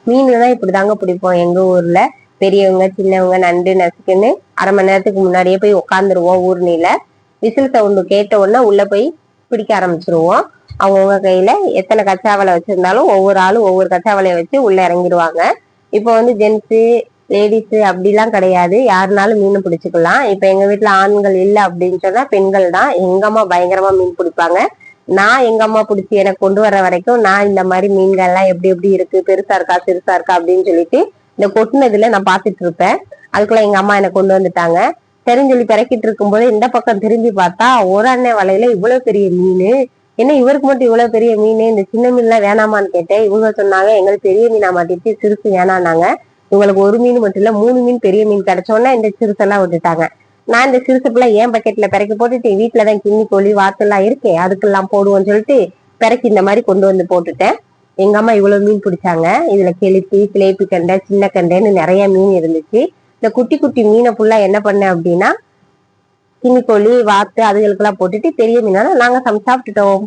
மீன்தான் இப்படிதாங்க பிடிப்போம் எங்க ஊர்ல. பெரியவங்க சின்னவங்க நண்டு நசுக்குன்னு அரை மணி நேரத்துக்கு முன்னாடியே போய் உட்காந்துருவோம். ஊர்னில விசில் சவுண்டு கேட்ட உடனே உள்ள போய் பிடிக்க ஆரம்பிச்சிருவோம். அவங்கவுங்க கையில எத்தனை கச்சாவலை வச்சிருந்தாலும் ஒவ்வொரு ஆளும் ஒவ்வொரு கச்சாவலையை வச்சு உள்ள இறங்கிடுவாங்க. இப்போ வந்து ஜென்ஸு லேடிஸ் அப்படிலாம் கிடையாது, யாருனாலும் மீன் பிடிச்சிக்கலாம். இப்ப எங்க வீட்டுல ஆண்கள் இல்லை அப்படின்னு சொன்னா பெண்கள் தான். எங்க அம்மா பயங்கரமா மீன் பிடிப்பாங்க. நான் எங்க அம்மா பிடிச்சி எனக்கு கொண்டு வர வரைக்கும் நான் இந்த மாதிரி மீன்கள் எல்லாம் எப்படி எப்படி இருக்கு, பெருசா இருக்கா சிறுசா இருக்கா அப்படின்னு சொல்லிட்டு இந்த கொட்டினதுல நான் பாத்துட்டு இருப்பேன். அதுக்குள்ள எங்க அம்மா என்னை கொண்டு வந்துட்டாங்க. சரின்னு சொல்லி பிறக்கிட்டு இருக்கும்போது இந்த பக்கம் திரும்பி பார்த்தா ஒரு அண்ணன் வலையில இவ்வளவு பெரிய மீன். என்ன இவருக்கு மட்டும் இவ்வளவு பெரிய மீன், இந்த சின்ன மீன்லாம் வேணாமான்னு கேட்டேன். இவங்க சொன்னாங்க எங்களுக்கு பெரிய மீனா மாத்திட்டு சிறுசு வேணான்னாங்க. இவங்களுக்கு ஒரு மீன் மட்டும் இல்ல 3 மீன் பெரிய மீன் கிடைச்சோன்னா இந்த சிறுசெல்லாம் விட்டுட்டாங்க. நான் இந்த சிறுசு பிள்ளை ஏன் பக்கெட்ல பிறக்கி போட்டுட்டு வீட்டுலதான் கிண்ணி கோழி வாத்தெல்லாம் இருக்கேன் அதுக்கெல்லாம் போடுவோம்னு சொல்லிட்டு பிறக்கி இந்த மாதிரி கொண்டு வந்து போட்டுட்டேன். எங்க அம்மா இவ்வளவு மீன் பிடிச்சாங்க. இதுல கெளுத்தி சிலேப்பி கண்டை சின்ன கண்டைன்னு நிறைய மீன் இருந்துச்சு. இந்த குட்டி குட்டி மீனை ஃபுல்லா என்ன பண்ணேன் அப்படின்னா கிண்ணி கோழி வாத்து அதுகளுக்கெல்லாம் போட்டுட்டு பெரிய மீனால நாங்க சாப்பிட்டுட்டோம்.